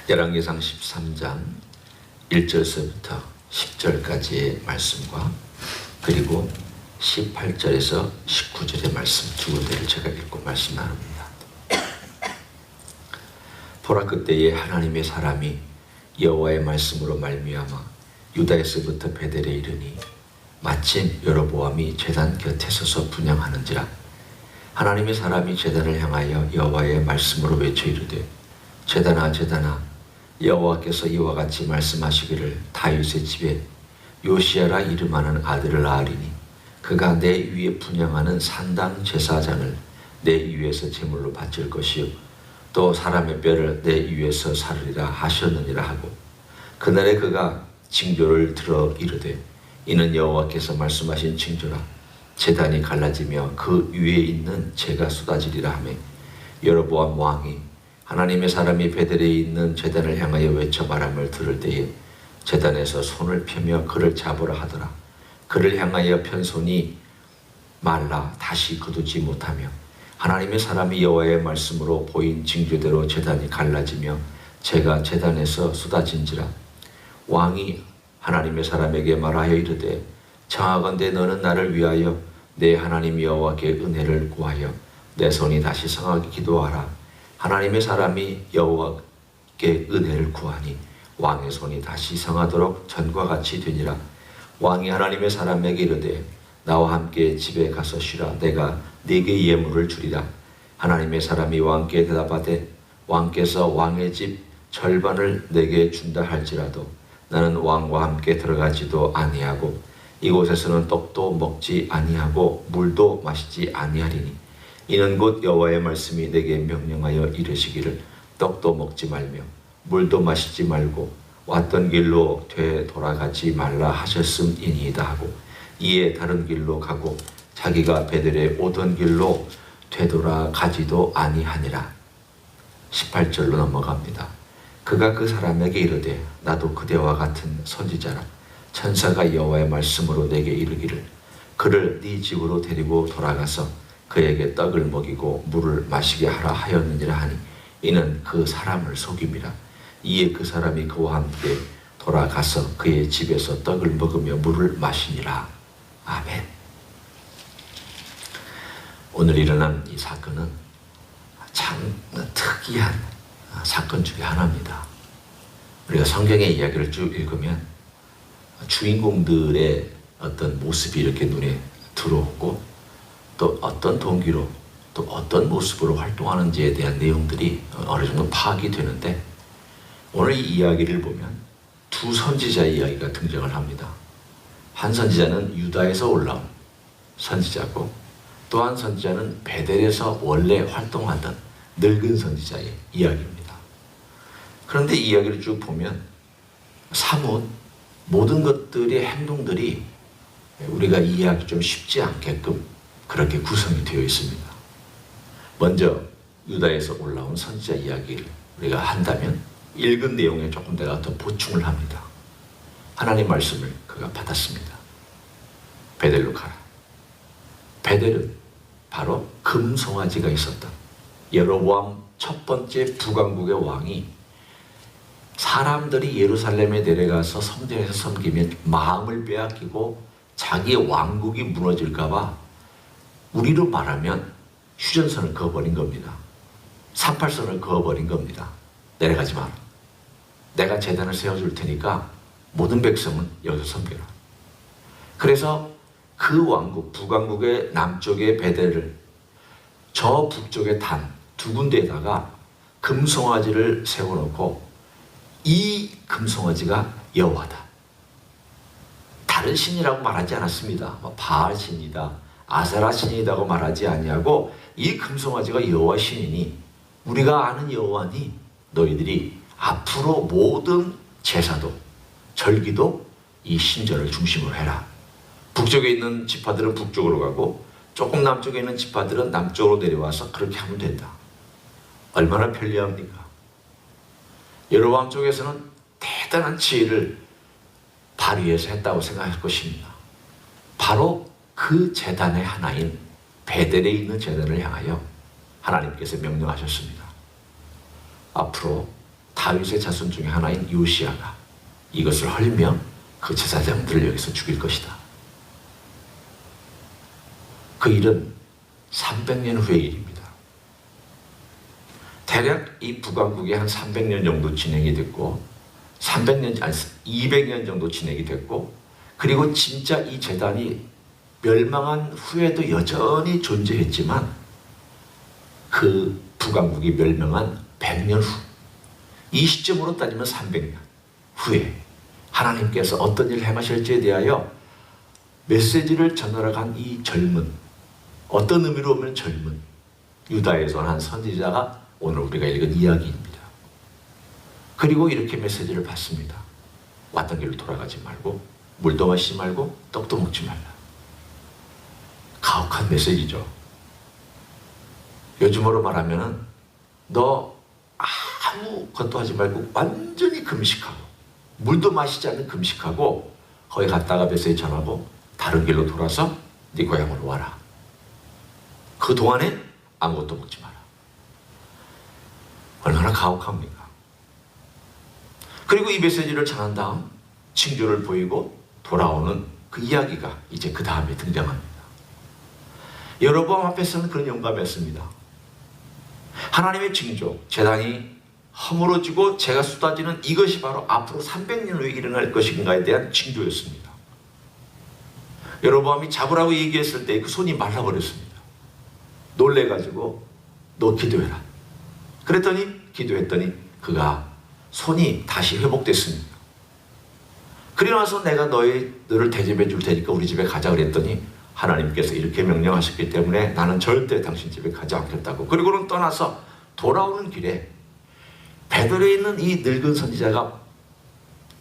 열왕기상 13장 1절서부터 10절까지의 말씀과 그리고 18절에서 19절의 말씀 두 군데를 제가 읽고 말씀 나눕니다. 보라, 그때에 하나님의 사람이 여호와의 말씀으로 말미암아 유다에서부터 베델에 이르니 마침 여로보암이 제단 곁에 서서 분향하는지라. 하나님의 사람이 제단을 향하여 여호와의 말씀으로 외쳐 이르되, 제단아 제단아, 여호와께서 이와 같이 말씀하시기를 다윗의 집에 요시야라 이름하는 아들을 낳으리니 그가 내 위에 분향하는 산당 제사장을 내 위에서 제물로 바칠 것이요 또 사람의 뼈를 내 위에서 사르리라 하셨느니라 하고, 그날에 그가 징조를 들어 이르되, 이는 여호와께서 말씀하신 징조라. 제단이 갈라지며 그 위에 있는 재가 쏟아지리라 하며, 여로보암 왕이 하나님의 사람이 베델에 있는 제단을 향하여 외쳐 말함을 들을 때에 제단에서 손을 펴며 그를 잡으라 하더라. 그를 향하여 편 손이 말라 다시 거두지 못하며, 하나님의 사람이 여호와의 말씀으로 보인 징조대로 제단이 갈라지며 재가 제단에서 쏟아진지라. 왕이 하나님의 사람에게 말하여 이르되, 청하건대 너는 나를 위하여 내 하나님 여호와께 은혜를 구하여 내 손이 다시 성하게 기도하라. 하나님의 사람이 여호와께 은혜를 구하니 왕의 손이 다시 성하도록 전과 같이 되니라. 왕이 하나님의 사람에게 이르되, 나와 함께 집에 가서 쉬라. 내가 네게 예물을 주리라. 하나님의 사람이 왕께 대답하되, 왕께서 왕의 집 절반을 내게 준다 할지라도 나는 왕과 함께 들어가지도 아니하고 이곳에서는 떡도 먹지 아니하고 물도 마시지 아니하리니, 이는 곧 여호와의 말씀이 내게 명령하여 이르시기를 떡도 먹지 말며 물도 마시지 말고 왔던 길로 되돌아가지 말라 하셨음이니이다 하고, 이에 다른 길로 가고 자기가 베델에 오던 길로 되돌아가지도 아니하니라. 18절로 넘어갑니다. 그가 그 사람에게 이르되, 나도 그대와 같은 선지자라. 천사가 여호와의 말씀으로 내게 이르기를, 그를 네 집으로 데리고 돌아가서 그에게 떡을 먹이고 물을 마시게 하라 하였느니라 하니, 이는 그 사람을 속임이라. 이에 그 사람이 그와 함께 돌아가서 그의 집에서 떡을 먹으며 물을 마시니라. 아멘. 오늘 일어난 이 사건은 참 특이한 사건 중에 하나입니다. 우리가 성경의 이야기를 쭉 읽으면 주인공들의 어떤 모습이 이렇게 눈에 들어오고, 또 어떤 동기로 또 어떤 모습으로 활동하는지에 대한 내용들이 어느 정도 파악이 되는데, 오늘 이 이야기를 보면 두 선지자의 이야기가 등장을 합니다. 한 선지자는 유다에서 올라온 선지자고, 또 한 선지자는 베델에서 원래 활동하던 늙은 선지자의 이야기입니다. 그런데 이 이야기를 쭉 보면 사뭇 모든 것들의 행동들이 우리가 이해하기 좀 쉽지 않게끔 그렇게 구성이 되어 있습니다. 먼저 유다에서 올라온 선지자 이야기를 우리가 한다면 읽은 내용에 조금 내가 더 보충을 합니다. 하나님 말씀을 그가 받았습니다. 베델로 가라. 베델은 바로 금송아지가 있었던 여로보암 첫 번째 북왕국의 왕이 사람들이 예루살렘에 내려가서 성전에서 섬기면 마음을 빼앗기고 자기의 왕국이 무너질까봐 우리로 말하면 휴전선을 그어버린 겁니다. 38선을 그어버린 겁니다. 내려가지 마라. 내가 제단을 세워줄 테니까 모든 백성은 여기서 섬겨라. 그래서 그 왕국, 북왕국의 남쪽의 베델을 저 북쪽의 단 두 군데에다가 금송아지를 세워놓고, 이 금송아지가 여호와다. 다른 신이라고 말하지 않았습니다. 바알 신이다, 아세라 신이다고 말하지 아니하고, 이 금송아지가 여호와 신이니 우리가 아는 여호와니 너희들이 앞으로 모든 제사도 절기도 이 신전을 중심으로 해라. 북쪽에 있는 지파들은 북쪽으로 가고 조금 남쪽에 있는 지파들은 남쪽으로 내려와서 그렇게 하면 된다. 얼마나 편리합니까? 여로보암 쪽에서는 대단한 지혜를 발휘해서 했다고 생각할 것입니다. 바로 그 제단의 하나인 베델에 있는 제단을 향하여 하나님께서 명령하셨습니다. 앞으로 다윗의 자손 중에 하나인 요시야가 이것을 헐며 그 제사장들을 여기서 죽일 것이다. 그 일은 300년 후의 일입니다. 대략 이 북왕국이 한 300년 정도 진행이 됐고 200년 정도 진행이 됐고, 그리고 진짜 이 제단이 멸망한 후에도 여전히 존재했지만 그 북왕국이 멸망한 100년 후, 이 시점으로 따지면 300년 후에 하나님께서 어떤 일을 행하실지에 대하여 메시지를 전하러 간 이 젊은, 어떤 의미로 보면 젊은 유다에서 한 선지자가 오늘 우리가 읽은 이야기입니다. 그리고 이렇게 메시지를 받습니다. 왔던 길로 돌아가지 말고, 물도 마시지 말고, 떡도 먹지 말라. 가혹한 메시지죠. 요즘으로 말하면은 너 아무것도 하지 말고 완전히 금식하고, 물도 마시지 않는 금식하고, 거기 갔다가 메시지 전하고 다른 길로 돌아서 네 고향으로 와라. 그 동안에 아무것도 먹지 마라. 얼마나 가혹합니까? 그리고 이 메시지를 전한 다음 징조를 보이고 돌아오는 그 이야기가 이제 그 다음에 등장합니다. 여로보암 앞에서는 그런 영감이었습니다. 하나님의 징조, 제단이 허물어지고 재가 쏟아지는 이것이 바로 앞으로 300년 후에 일어날 것인가에 대한 징조였습니다. 여로보암이 잡으라고 얘기했을 때 그 손이 말라버렸습니다. 놀래가지고 너 기도해라. 그랬더니 기도했더니 그가 손이 다시 회복됐습니다. 그리고 나서 내가 너를 대접해 줄 테니까 우리 집에 가자 그랬더니 하나님께서 이렇게 명령하셨기 때문에 나는 절대 당신 집에 가지 않겠다고. 그리고는 떠나서 돌아오는 길에 베들에 있는 이 늙은 선지자가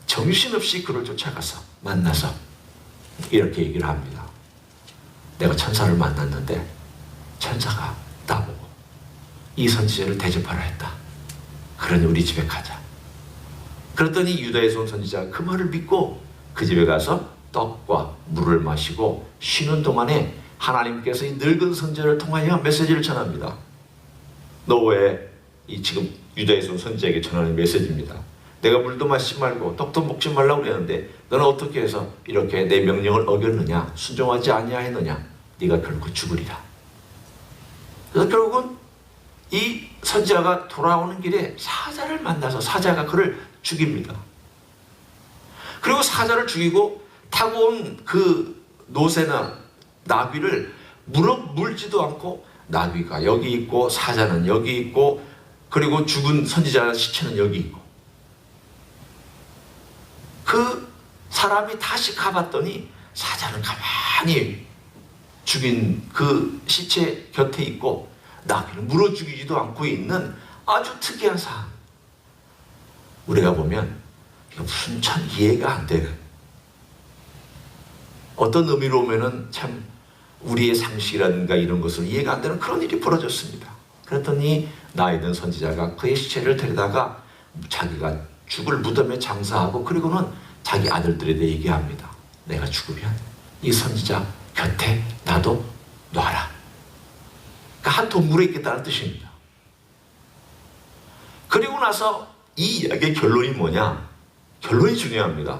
정신없이 그를 쫓아가서 만나서 이렇게 얘기를 합니다. 내가 천사를 만났는데 천사가 나보고 이 선지자를 대접하라 했다. 그러니 우리 집에 가자. 그랬더니 유다에서 온 선지자가 그 말을 믿고 그 집에 가서 떡과 물을 마시고 쉬는 동안에 하나님께서 이 늙은 선지자를 통하여 메시지를 전합니다. 너 왜 이 지금 유다에서 온 선지자에게 전하는 메시지입니다. 내가 물도 마시지 말고 떡도 먹지 말라고 그랬는데 너는 어떻게 해서 이렇게 내 명령을 어겼느냐, 순종하지 아니하였느냐, 네가 결국 죽으리라. 그래서 결국은 이 선지자가 돌아오는 길에 사자를 만나서 사자가 그를 죽입니다. 그리고 사자를 죽이고 타고 온 그 노새나 나귀를 물지도 않고 나귀가 여기 있고 사자는 여기 있고 그리고 죽은 선지자 시체는 여기 있고, 그 사람이 다시 가봤더니 사자는 가만히 죽인 그 시체 곁에 있고 나귀는 물어 죽이지도 않고 있는 아주 특이한 상황. 우리가 보면 이거 무슨 참 이해가 안 되는, 어떤 의미로 보면은 참 우리의 상식이라든가 이런 것을 이해가 안 되는 그런 일이 벌어졌습니다. 그랬더니 나이 든 선지자가 그의 시체를 데려다가 자기가 죽을 무덤에 장사하고 그리고는 자기 아들들에 대해 얘기합니다. 내가 죽으면 이 선지자 곁에 나도 놔라. 그러니까 한 동물에 있겠다는 뜻입니다. 그리고 나서 이 이야기의 결론이 뭐냐? 결론이 중요합니다.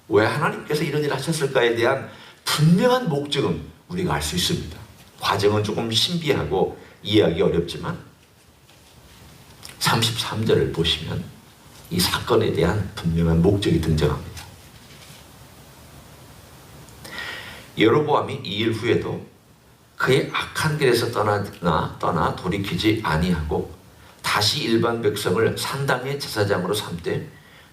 왜 하나님께서 이런 일을 하셨을까에 대한 분명한 목적은 우리가 알 수 있습니다. 과정은 조금 신비하고 이해하기 어렵지만 33절을 보시면 이 사건에 대한 분명한 목적이 등장합니다. 여로보암이 이 일 후에도 그의 악한 길에서 떠나 돌이키지 아니하고 다시 일반 백성을 산당의 제사장으로 삼되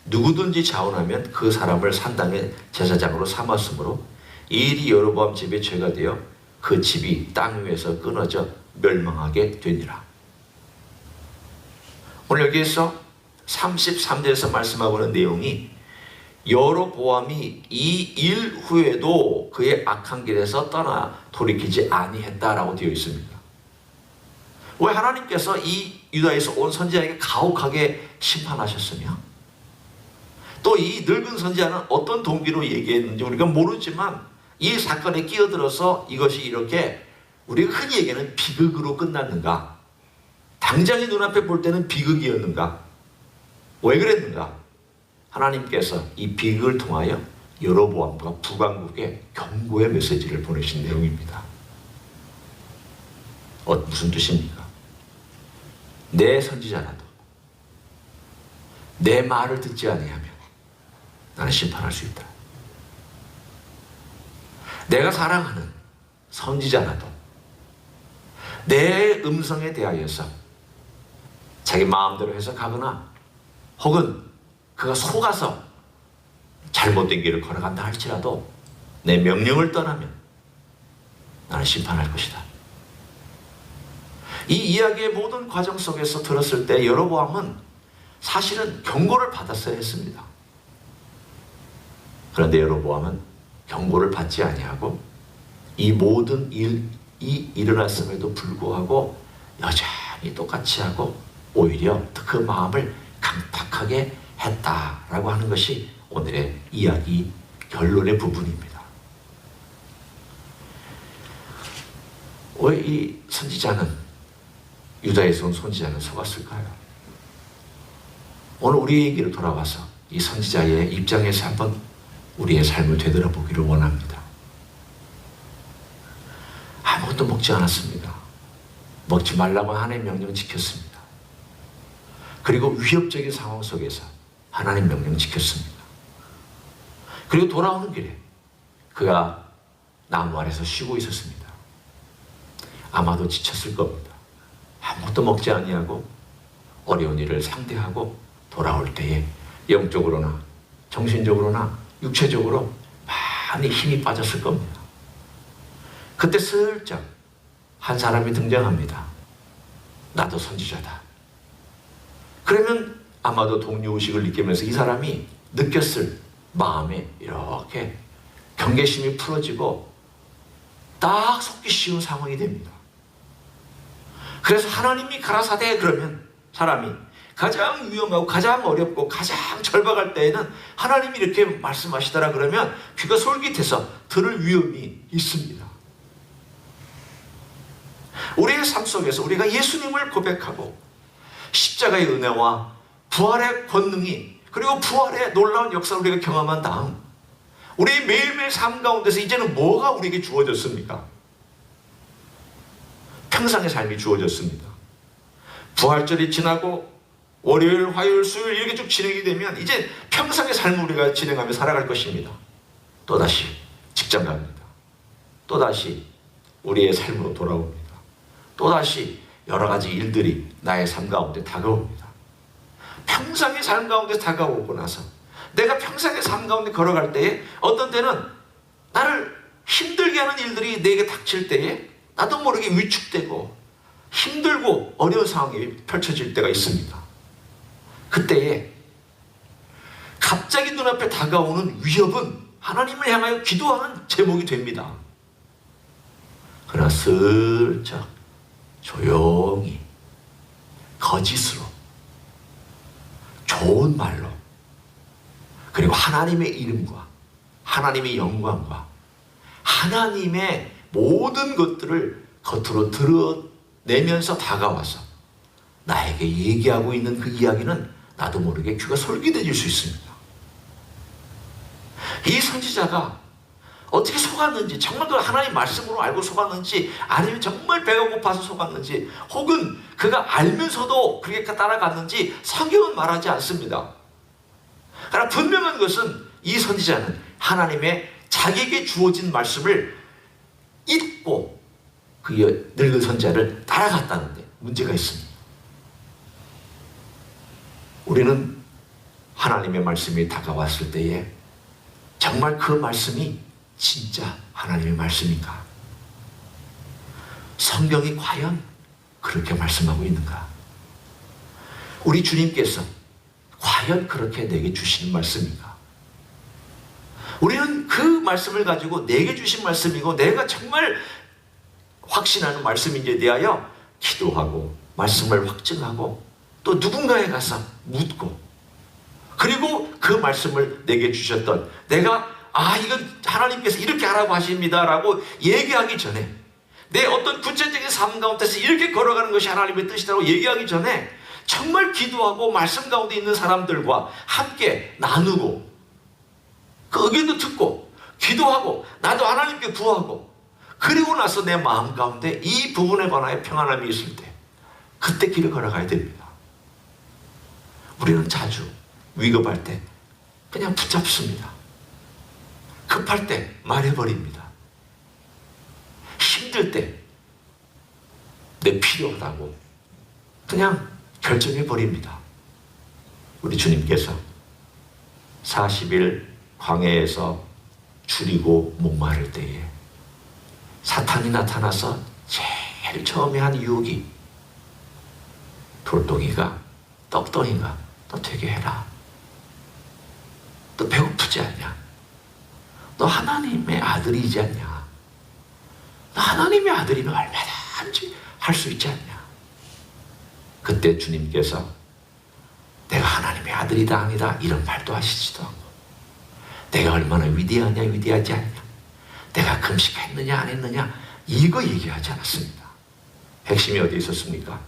누구든지 자원하면 그 사람을 산당의 제사장으로 삼았으므로 이 일이 여로보암 집의 죄가 되어 그 집이 땅 위에서 끊어져 멸망하게 되니라. 오늘 여기에서 33절에서 말씀하고 있는 내용이 여로보암이 이 일 후에도 그의 악한 길에서 떠나 돌이키지 아니했다라고 되어 있습니다. 왜 하나님께서 이 유다에서 온 선지자에게 가혹하게 심판하셨으며 또 이 늙은 선지자는 어떤 동기로 얘기했는지 우리가 모르지만 이 사건에 끼어들어서 이것이 이렇게 우리가 흔히 얘기하는 비극으로 끝났는가, 당장의 눈앞에 볼 때는 비극이었는가, 왜 그랬는가? 하나님께서 이 비극을 통하여 여로보암과 북왕국에 경고의 메시지를 보내신 내용입니다. 무슨 뜻입니까? 내 선지자라도 내 말을 듣지 아니하면 나는 심판할 수 있다. 내가 사랑하는 선지자라도 내 음성에 대하여서 자기 마음대로 해석하거나 혹은 그가 속아서 잘못된 길을 걸어간다 할지라도 내 명령을 떠나면 나는 심판할 것이다. 이 이야기의 모든 과정 속에서 들었을 때 여로보암은 사실은 경고를 받았어야 했습니다. 그런데 여로보암은 경고를 받지 아니하고 이 모든 일이 일어났음에도 불구하고 여전히 똑같이 하고 오히려 그 마음을 강팍하게 했다라고 하는 것이 오늘의 이야기 결론의 부분입니다. 왜 이 선지자는, 유다에서 온 선지자는 속았을까요? 오늘 우리 얘기를 돌아와서 이 선지자의 입장에서 한번 우리의 삶을 되돌아보기를 원합니다. 아무것도 먹지 않았습니다. 먹지 말라고 하나님의 명령 지켰습니다. 그리고 위협적인 상황 속에서 하나님 명령 지켰습니다. 그리고 돌아오는 길에 그가 나무 아래서 쉬고 있었습니다. 아마도 지쳤을 겁니다. 아무것도 먹지 아니하고 어려운 일을 상대하고 돌아올 때에 영적으로나 정신적으로나 육체적으로 많이 힘이 빠졌을 겁니다. 그때 슬쩍 한 사람이 등장합니다. 나도 선지자다. 그러면 아마도 동료의식을 느끼면서 이 사람이 느꼈을 마음에 이렇게 경계심이 풀어지고 딱 속기 쉬운 상황이 됩니다. 그래서 하나님이 가라사대 그러면 사람이 가장 위험하고 가장 어렵고 가장 절박할 때에는 하나님이 이렇게 말씀하시더라 그러면 귀가 솔깃해서 들을 위험이 있습니다. 우리의 삶 속에서 우리가 예수님을 고백하고 십자가의 은혜와 부활의 권능이 그리고 부활의 놀라운 역사를 우리가 경험한 다음 우리 매일매일 삶 가운데서 이제는 뭐가 우리에게 주어졌습니까? 평상의 삶이 주어졌습니다. 부활절이 지나고 월요일, 화요일, 수요일 이렇게 쭉 진행이 되면 이제 평상의 삶을 우리가 진행하며 살아갈 것입니다. 또다시 직장 갑니다. 또다시 우리의 삶으로 돌아옵니다. 또다시 여러 가지 일들이 나의 삶 가운데 다가옵니다. 평상의 삶 가운데 다가오고 나서 내가 평상의 삶 가운데 걸어갈 때에 어떤 때는 나를 힘들게 하는 일들이 내게 닥칠 때에 나도 모르게 위축되고 힘들고 어려운 상황이 펼쳐질 때가 있습니다. 그때에 갑자기 눈앞에 다가오는 위협은 하나님을 향하여 기도하는 제목이 됩니다. 그러나 슬쩍 조용히 거짓으로 좋은 말로 그리고 하나님의 이름과 하나님의 영광과 하나님의 모든 것들을 겉으로 드러내면서 다가와서 나에게 얘기하고 있는 그 이야기는 나도 모르게 귀가 솔깃해질 수 있습니다. 이 선지자가 어떻게 속았는지, 정말 그 하나님 말씀으로 알고 속았는지, 아니면 정말 배가 고파서 속았는지, 혹은 그가 알면서도 그렇게 따라갔는지 성경은 말하지 않습니다. 그러나 분명한 것은 이 선지자는 하나님의 자기에게 주어진 말씀을 잊고 그 늙은 선지자를 따라갔다는 데 문제가 있습니다. 우리는 하나님의 말씀이 다가왔을 때에 정말 그 말씀이 진짜 하나님의 말씀인가? 성경이 과연 그렇게 말씀하고 있는가? 우리 주님께서 과연 그렇게 내게 주시는 말씀인가? 우리는 그 말씀을 가지고 내게 주신 말씀이고 내가 정말 확신하는 말씀인지에 대하여 기도하고 말씀을 확증하고 또 누군가에 가서 묻고 그리고 그 말씀을 내게 주셨던 내가 이건 하나님께서 이렇게 하라고 하십니다 라고 얘기하기 전에 내 어떤 구체적인 삶 가운데서 이렇게 걸어가는 것이 하나님의 뜻이라고 얘기하기 전에 정말 기도하고 말씀 가운데 있는 사람들과 함께 나누고 그 의견도 듣고 기도하고 나도 하나님께 구하고 그리고 나서 내 마음 가운데 이 부분에 관하여 평안함이 있을 때 그때 길을 걸어가야 됩니다. 우리는 자주 위급할 때 그냥 붙잡습니다. 급할 때 말해버립니다. 힘들 때 내 필요하다고 그냥 결정해버립니다. 우리 주님께서 40일 광야에서 줄이고 목마를 때에 사탄이 나타나서 제일 처음에 한 유혹이 돌덩이가 떡덩이가 너 되게 해라. 너 배고프지 않냐? 너 하나님의 아들이지 않냐? 너 하나님의 아들이면 얼마든지 할 수 있지 않냐? 그때 주님께서 내가 하나님의 아들이다 아니다 이런 말도 하시지도 않고 내가 얼마나 위대하냐 위대하지 않냐 내가 금식했느냐 안 했느냐 이거 얘기하지 않았습니다. 핵심이 어디 있었습니까?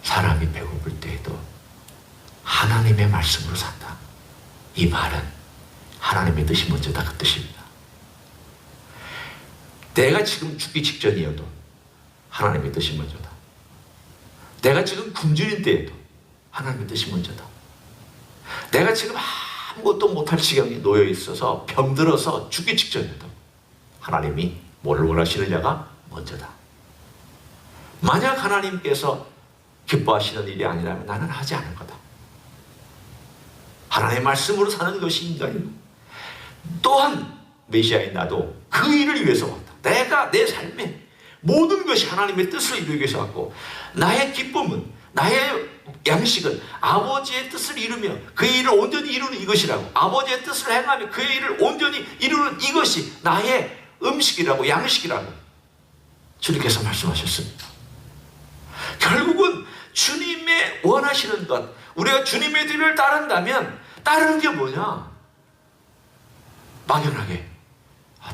사람이 배고플 때에도 하나님의 말씀으로 산다. 이 말은 하나님의 뜻이 먼저다 그 뜻입니다. 내가 지금 죽기 직전이어도 하나님의 뜻이 먼저다. 내가 지금 굶주린 때에도 하나님의 뜻이 먼저다. 내가 지금 아무것도 못할 지경에 놓여 있어서 병들어서 죽기 직전에도 하나님이 뭐를 원하시느냐가 먼저다. 만약 하나님께서 기뻐하시는 일이 아니라면 나는 하지 않을 거다. 하나님의 말씀으로 사는 것이 인간이고 또한 메시아인 나도 그 일을 위해서 왔다. 내가 내 삶에 모든 것이 하나님의 뜻을 이루기 위해서 왔고 나의 기쁨은 나의 양식은 아버지의 뜻을 이루며 그의 일을 온전히 이루는 이것이라고 아버지의 뜻을 행하며 그의 일을 온전히 이루는 이것이 나의 음식이라고 양식이라고 주님께서 말씀하셨습니다. 결국은 주님의 원하시는 것 우리가 주님의 뒤를 따른다면 따르는 게 뭐냐? 막연하게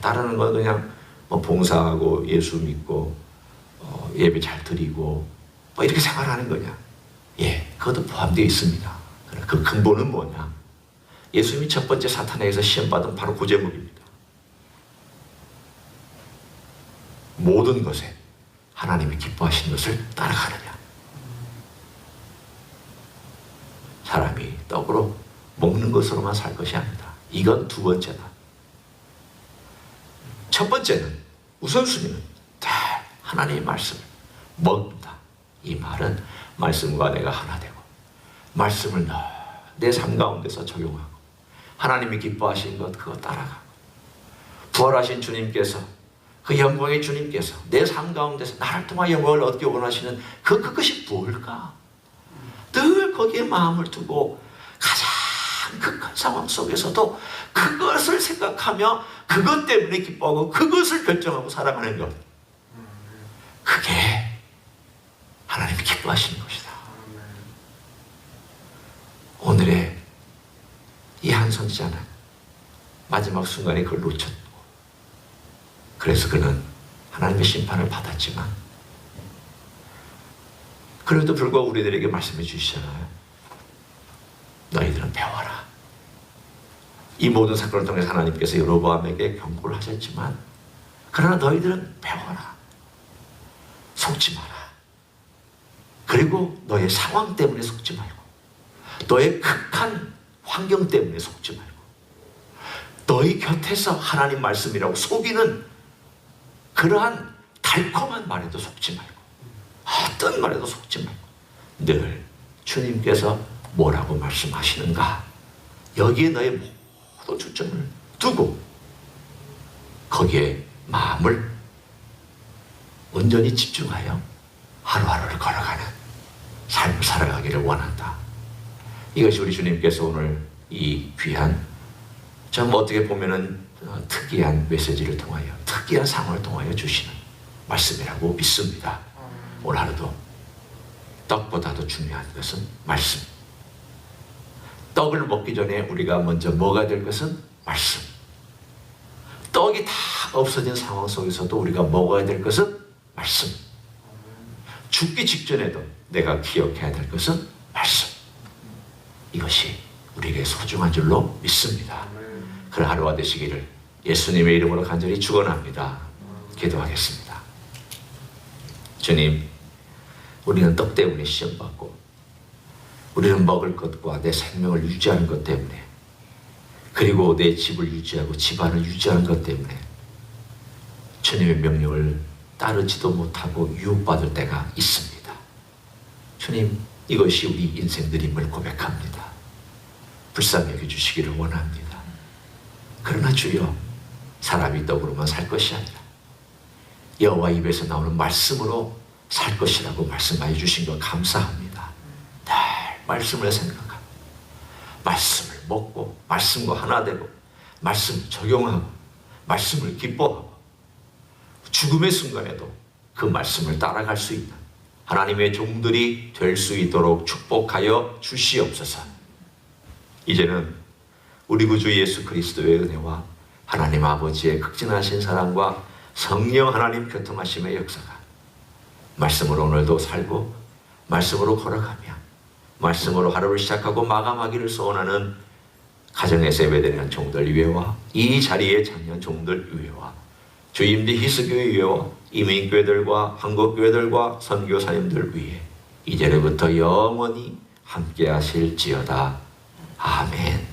따르는 건 그냥 뭐 봉사하고 예수 믿고 예배 잘 드리고 뭐 이렇게 생활하는 거냐? 예, 그것도 포함되어 있습니다. 그 근본은 뭐냐? 예수님이 첫 번째 사탄에게서 시험받은 바로 그 제목입니다. 모든 것에 하나님이 기뻐하시는 것을 따라가느냐? 사람이 떡으로 먹는 것으로만 살 것이 아니다. 이건 두 번째다. 첫 번째는 우선순위는 다 하나님의 말씀을 먹는다. 이 말은 말씀과 내가 하나 되고 말씀을 내 삶 가운데서 적용하고 하나님이 기뻐하신 것 그거 따라가고 부활하신 주님께서 그 영광의 주님께서 내 삶 가운데서 나를 통하여 영광을 얻기 원하시는 그것이 뭘까? 늘 거기에 마음을 두고 가장 극한 상황 속에서도 그것을 생각하며 그것 때문에 기뻐하고 그것을 결정하고 살아가는 것 그게 하나님이 기뻐하시는 것이다. 오늘의 이 한 선지자는 마지막 순간에 그걸 놓쳤고 그래서 그는 하나님의 심판을 받았지만 그래도 불구하고 우리들에게 말씀해 주시잖아요. 너희들은 배워라. 이 모든 사건을 통해서 하나님께서 여로보암에게 경고를 하셨지만 그러나 너희들은 배워라. 속지 마라. 그리고 너의 상황 때문에 속지 말고 너의 극한 환경 때문에 속지 말고 너희 곁에서 하나님 말씀이라고 속이는 그러한 달콤한 말에도 속지 말고 어떤 말에도 속지 말고 늘 주님께서 뭐라고 말씀하시는가 여기에 너의 모든 초점을 두고 거기에 마음을 온전히 집중하여 하루하루를 걸어가는 삶을 살아가기를 원한다. 이것이 우리 주님께서 오늘 이 귀한 좀 어떻게 보면은 특이한 메시지를 통하여 특이한 상황을 통하여 주시는 말씀이라고 믿습니다. 오늘 하루도 떡보다도 중요한 것은 말씀. 떡을 먹기 전에 우리가 먼저 먹어야 될 것은 말씀. 떡이 다 없어진 상황 속에서도 우리가 먹어야 될 것은 말씀. 죽기 직전에도 내가 기억해야 될 것은 말씀. 이것이 우리에게 소중한 줄로 믿습니다. 그런 하루가 되시기를 예수님의 이름으로 간절히 축원합니다. 기도하겠습니다. 주님, 우리는 떡 때문에 시험받고 우리는 먹을 것과 내 생명을 유지하는 것 때문에 그리고 내 집을 유지하고 집안을 유지하는 것 때문에 주님의 명령을 따르지도 못하고 유혹받을 때가 있습니다. 주님, 이것이 우리 인생 느림을 고백합니다. 불쌍히 여겨주시기를 원합니다. 그러나 주여, 사람이 떡으로만 살 것이 아니라 여호와 입에서 나오는 말씀으로 살 것이라고 말씀하여 주신 것 감사합니다. 늘 말씀을 생각하고 말씀을 먹고 말씀과 하나 되고 말씀을 적용하고 말씀을 기뻐하고 죽음의 순간에도 그 말씀을 따라갈 수 있는 하나님의 종들이 될 수 있도록 축복하여 주시옵소서. 이제는 우리 구주 예수 그리스도의 은혜와 하나님 아버지의 극진하신 사랑과 성령 하나님 교통하심의 역사가 말씀으로 오늘도 살고 말씀으로 걸어가며 말씀으로 하루를 시작하고 마감하기를 소원하는 가정에서 예배드리는 종들 위에와 이 자리에 참여한 종들 위에와 주임대 희스교회 위에와 이민교회들과 한국교회들과 선교사님들 위에 이제로부터 영원히 함께 하실지어다. 아멘.